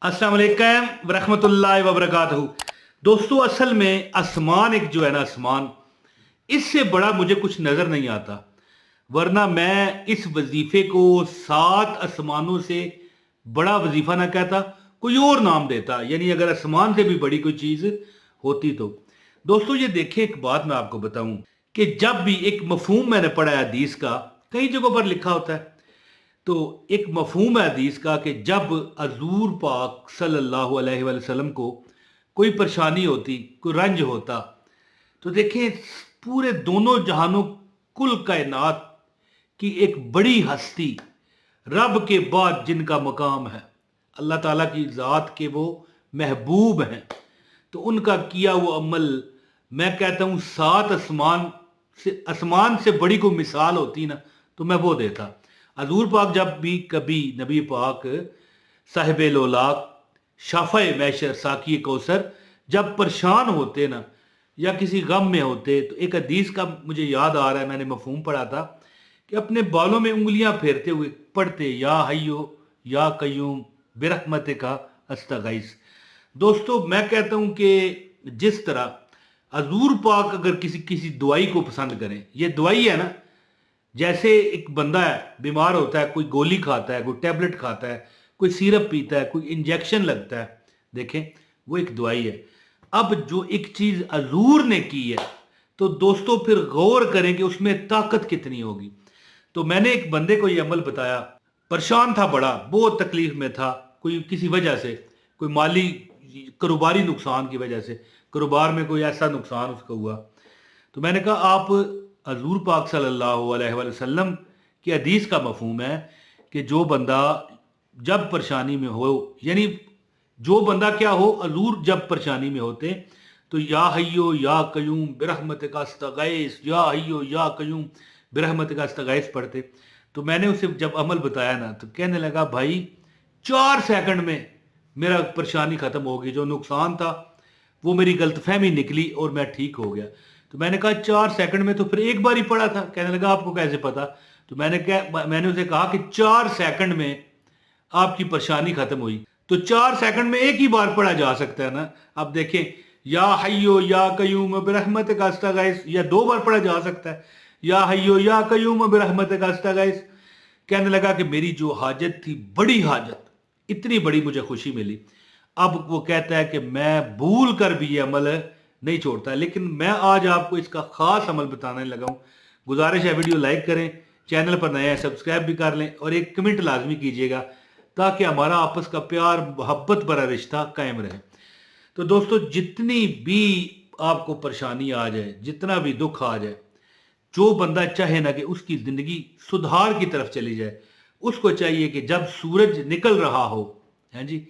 अस्सलाम वालेकुम वरहमतुल्लाहि वबरकातुहू। दोस्तों, असल में आसमान एक जो है ना, आसमान, इससे बड़ा मुझे कुछ नज़र नहीं आता। वरना मैं इस वजीफे को 7 आसमानों से बड़ा वजीफा ना कहता, कोई और नाम देता। यानी अगर आसमान से भी बड़ी कोई चीज़ होती तो। दोस्तों, ये देखिए, एक बात मैं आपको बताऊं कि जब भी एक मफहूम मैंने पढ़ा है हदीस का, कई जगहों पर लिखा होता है, तो एक मफहूम है हदीस का कि जब हजूर पाक सल्लल्लाहु अलैहि वसल्लम को कोई परेशानी होती, कोई रंज होता, तो देखें, पूरे दोनों जहानों, कुल कायनात की एक बड़ी हस्ती, रब के बाद जिनका मकाम है, अल्लाह ताला की ज़ात के वो महबूब हैं, तो उनका किया वो अमल, मैं कहता हूँ 7 आसमान से बड़ी कोई मिसाल होती ना, तो मैं वो देता। हजूर पाक जब भी कभी नबी पाक साहिब लोलाक शाफा मैशर साकी कौसर जब परेशान होते ना, या किसी गम में होते, तो एक हदीस का मुझे याद आ रहा है, मैंने मफहूम पढ़ा था कि अपने बालों में उंगलियां फेरते हुए पढ़ते, या हय्यो या कयूम बिरहमत का अस्तगीस। दोस्तों, मैं कहता हूं कि जिस तरह हजूर पाक अगर किसी किसी दवाई को पसंद करें, ये दवाई है ना, जैसे एक बंदा है, बीमार होता है, कोई गोली खाता है, कोई टैबलेट खाता है, कोई सिरप पीता है, कोई इंजेक्शन लगता है, देखें, वो एक दवाई है। अब जो एक चीज हजूर ने की है, तो दोस्तों फिर गौर करें कि उसमें ताकत कितनी होगी। तो मैंने एक बंदे को ये अमल बताया, परेशान था, बड़ा बहुत तकलीफ में था, कोई किसी वजह से, कोई माली कारोबारी नुकसान की वजह से, कारोबार में कोई ऐसा नुकसान उसका हुआ। तो मैंने कहा, आप हजूर पाक सल्लल्लाहु अलैहि वसल्लम की हदीस का मफहूम है कि जो बंदा जब परेशानी में हो, यानी जो बंदा क्या हो, हजूर जब परेशानी में होते, तो या हय्यो या कयूम बिरहमत का अस्तगीस, या हय्यो या कयूम बिरहमत का अस्तगीस पढ़ते। तो मैंने उसे जब अमल बताया ना, तो कहने लगा, भाई 4 सेकंड में मेरा परेशानी खत्म हो गई, जो नुकसान था वो मेरी गलतफहमी निकली और मैं ठीक हो गया। तो मैंने कहा 4 सेकंड में, तो फिर एक बार ही पढ़ा था। कहने लगा, आपको कैसे पता? तो मैंने उसे कहा कि 4 सेकंड में आपकी परेशानी खत्म हुई, तो 4 सेकंड में एक ही बार पढ़ा जा सकता है ना। अब देखें, या हय्यो या कयूम बिरहमत का अस्तगीस, या 2 बार पढ़ा जा सकता है, या हय्यो या कयूम बिरहमत का अस्तगीस। कहने लगा कि मेरी जो हाजत थी, बड़ी हाजत, इतनी बड़ी मुझे खुशी मिली। अब वो कहता है कि मैं भूल कर भी ये अमल नहीं छोड़ता, लेकिन मैं आज आपको इसका खास अमल बताने लगा हूं। गुजारिश है, वीडियो लाइक करें, चैनल पर नए हैं सब्सक्राइब भी कर लें, और एक कमेंट लाजमी कीजिएगा, ताकि हमारा आपस का प्यार मोहब्बत भरा रिश्ता कायम रहे। तो दोस्तों, जितनी भी आपको परेशानी आ जाए, जितना भी दुख आ जाए, जो बंदा चाहे ना कि उसकी जिंदगी सुधार की तरफ चली जाए, उसको चाहिए कि जब सूरज निकल रहा हो, है जी,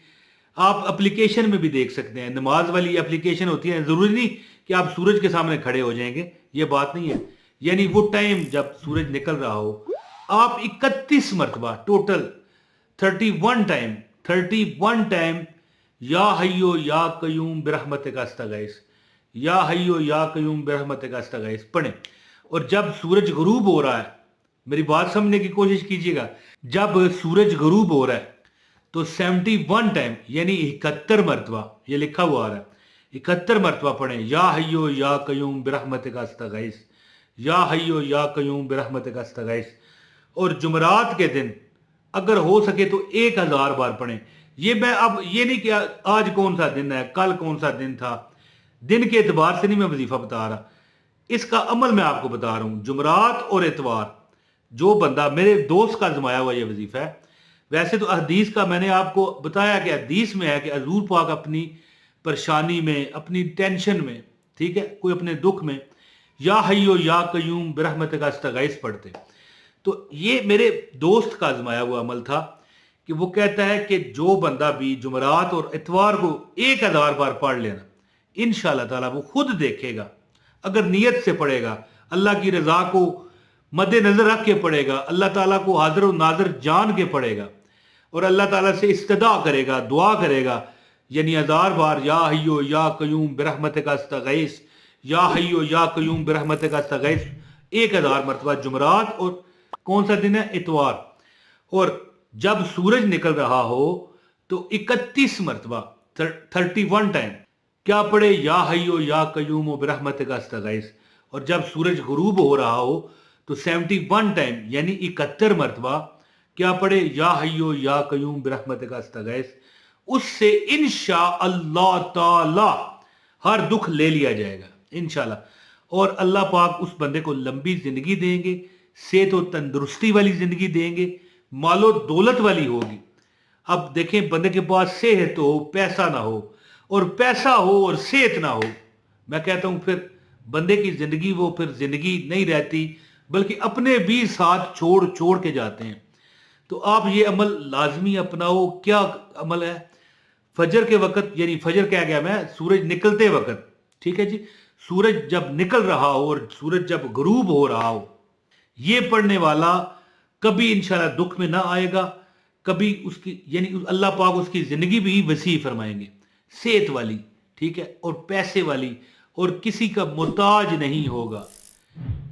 आप एप्लीकेशन में भी देख सकते हैं, नमाज वाली एप्लीकेशन होती है, जरूरी नहीं कि आप सूरज के सामने खड़े हो जाएंगे, ये बात नहीं है। यानी वो टाइम जब सूरज निकल रहा हो, आप 31 मरतबा टोटल 31 टाइम या हय्यो या कयूम बिरहमत का अस्तगीस, या हय्यो या कयूम बिरहमत का अस्तगीस पढ़ें। और जब सूरज गरूब हो रहा है, मेरी बात समझने की कोशिश कीजिएगा, जब सूरज गरूब हो रहा है, तो 71 टाइम, यानी 71 मरतबा, ये लिखा हुआ आ रहा है, 71 मरतबा पढ़ें, या हय्यो या कयूम बिरहमत का अस्तगीस, या हय्यो या कयूम बिरहमत का अस्तगीस। और जुमरात के दिन अगर हो सके तो 1000 बार पढ़ें। ये मैं अब ये नहीं कि आज कौन सा दिन है, कल कौन सा दिन था, दिन के एतबार से नहीं मैं वजीफा बता रहा, इसका अमल मैं आपको बता रहा हूं। जुमरात और एतवार, जो बंदा, मेरे दोस्त का आजमाया हुआ ये वजीफा है। वैसे तो हदीस का मैंने आपको बताया कि हदीस में है कि हजूर पाक अपनी परेशानी में, अपनी टेंशन में, ठीक है, कोई अपने दुख में, या हय्यो या कयूम बिरहमत का अस्तगीस पढ़ते। तो ये मेरे दोस्त का आजमाया हुआ अमल था कि वो कहता है कि जो बंदा भी जुमरात और इतवार को 1000 बार पढ़ लेना, इंशाअल्लाह ताला वो खुद देखेगा, अगर नीयत से पढ़ेगा, अल्लाह की रजा को मद्देनजर रख के पढ़ेगा, अल्लाह ताला को हाजिर और नाजिर जान के पढ़ेगा, और अल्लाह ताला से इस्तदा करेगा, दुआ करेगा, यानी 1000 बार या हय्यो या कयूम बिरहमत का अस्तगीस, या हय्यो या कयूम बिरहमत का अस्तगीस 1000 मरतबा जुमरात, और कौन सा दिन है, इतवार। और जब सूरज निकल रहा हो, तो 31 मरतबा 31 टाइम क्या पढ़े, या हय्यो या कय्यूम बिरहमतिका अस्तगीस। और जब सूरज गुरूब हो रहा हो तो 71 टाइम यानी 71 मरतबा क्या पढ़े, या हय्यो या कय्यूम बिरहमतिका अस्तगीस। उससे इंशाअल्लाह ताला हर दुख ले लिया जाएगा इंशाल्लाह। और अल्लाह पाक उस बंदे को लंबी जिंदगी देंगे, सेहत और तंदुरुस्ती वाली जिंदगी देंगे, मालो दौलत वाली होगी। अब देखें, बंदे के पास सेहत हो, पैसा ना हो, और पैसा हो और सेहत ना हो, मैं कहता हूं फिर बंदे की जिंदगी वो फिर जिंदगी नहीं रहती, बल्कि अपने भी साथ छोड़ छोड़ के जाते हैं। तो आप ये अमल लाजमी अपनाओ। क्या अमल है? फजर के वक्त, यानी फजर क्या गया मैं, सूरज निकलते वक्त, ठीक है जी, सूरज जब निकल रहा हो और सूरज जब गरूब हो रहा हो, ये पढ़ने वाला कभी इंशाल्लाह दुख में ना आएगा, कभी उसकी यानी अल्लाह पाक उसकी जिंदगी भी वसी फरमाएंगे, सेहत वाली, ठीक है, और पैसे वाली, और किसी का मोहताज नहीं होगा।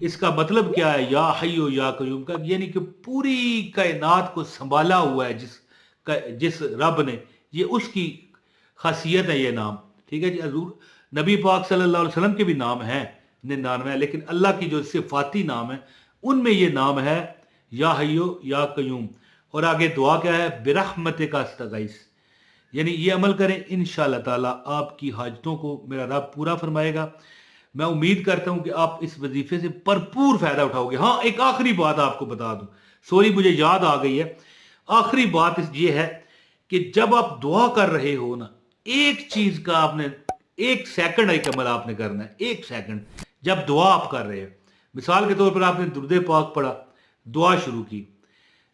इसका मतलब क्या है, या हय्यो या कय्यूम का, यानी कि पूरी कायनात को संभाला हुआ है जिस रब ने, ये उसकी खासियत है ये नाम, ठीक है जी। हजूर नबी पाक सल्लल्लाहु अलैहि वसल्लम के भी नाम है 99, लेकिन अल्लाह की जो सिफाती नाम है उनमें ये नाम है या हय्यो या कय्यूम। और आगे दुआ क्या है, बिरहमतिका अस्तगीस, यानी ये अमल करें, इंशाअल्लाह ताला आपकी हाजतों को मेरा रब पूरा फरमाएगा। मैं उम्मीद करता हूं कि आप इस वजीफे से भरपूर फायदा उठाओगे। हाँ, एक आखिरी बात आपको बता दूं, सॉरी मुझे याद आ गई है, आखिरी बात ये है कि जब आप दुआ कर रहे हो ना, एक चीज का आपने 1 सेकंड एक अमल आपने करना है, 1 सेकंड। जब दुआ आप कर रहे हो, मिसाल के तौर पर आपने दुरूद पाक पढ़ा, दुआ शुरू की,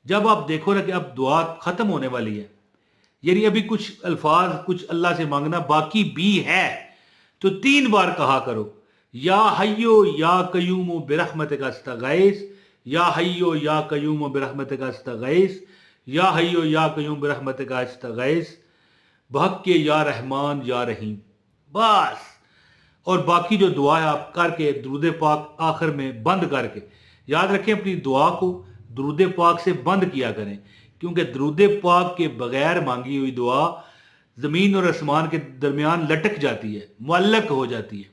जब आप देखो ना कि अब दुआ खत्म होने वाली है, यानी अभी कुछ अल्फाज कुछ अल्लाह से मांगना बाकी भी है, तो 3 बार कहा करो, या हय्यो या कय्यूम बिरहमतिका अस्तगीस, या हय्यो या कय्यूम बिरहमतिका अस्तगीस, या हय्यो या कय्यूम बिरहमतिका अस्तगीस, बहक के या रहमान या रहीम, बस। और बाकी जो दुआ है आप करके दुरूद पाक आखिर में बंद करके, याद रखें अपनी दुआ को दुरूद पाक से बंद किया करें, क्योंकि दुरूद पाक के बगैर मांगी हुई दुआ जमीन और आसमान के दरमियान लटक जाती है, मुअल्लक हो जाती है,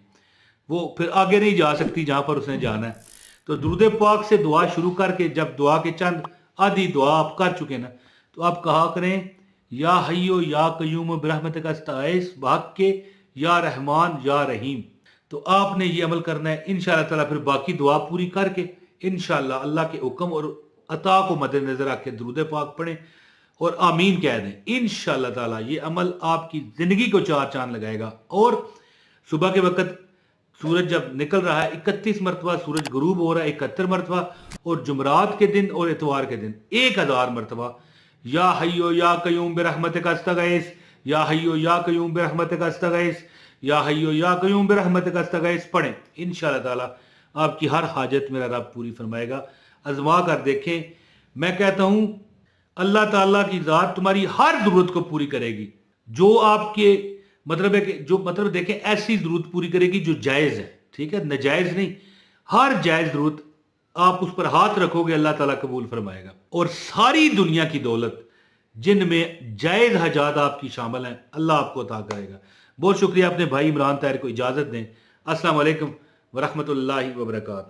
वो फिर आगे नहीं जा सकती जहां पर उसने जाना है। तो दुरूद पाक से दुआ शुरू करके जब दुआ के चंद आधी दुआ आप कर चुके ना, तो आप कहा करें, या हय्यो या कय्यूम बिरहमतिका अस्तगीस, बहक के या रहमान या रहीम। तो आपने ये अमल करना है इंशाअल्लाह ताला। फिर बाकी दुआ पूरी करके इंशाअल्लाह अल्लाह के हुक्म और अता को मद्देनजर रख के दुरूद पाक पढ़ें और आमीन कह दें। इंशाअल्लाह ताला ये अमल आपकी जिंदगी को 4 चांद लगाएगा। और सुबह के वक्त सूरज जब निकल रहा है 31 मरतबा, सूरज गुरूब हो रहा है 71 मरतबा, और जुमरात के दिन और इतवार के दिन 1000 मरतबा या हय्यो या कय्यूम बिरहमतिका अस्तगीस, या हय्यो या कय्यूम बिरहमतिका अस्तगीस, या हय्यो या कय्यूम बिरहमतिका अस्तगीस पढ़ें। इंशाअल्लाह ताला आपकी हर हाजत मेरा रब पूरी फरमाएगा। आजमा कर देखें। मैं कहता हूं अल्लाह ताला की जात तुम्हारी हर जरूरत को पूरी करेगी, जो आपके मतलब है कि जो मतलब देखें ऐसी जरूरत पूरी करेगी जो जायज है, ठीक है, नाजायज नहीं। हर जायज जरूरत आप उस पर हाथ रखोगे, अल्लाह ताला कबूल फरमाएगा। और सारी दुनिया की दौलत जिनमें जायज हजात आपकी शामिल हैं, अल्लाह आपको अता करेगा। बहुत शुक्रिया। अपने भाई इमरान ताहिर को इजाजत दें। अस्सलाम वालेकुम व रहमतुल्लाहि व बरकातहू।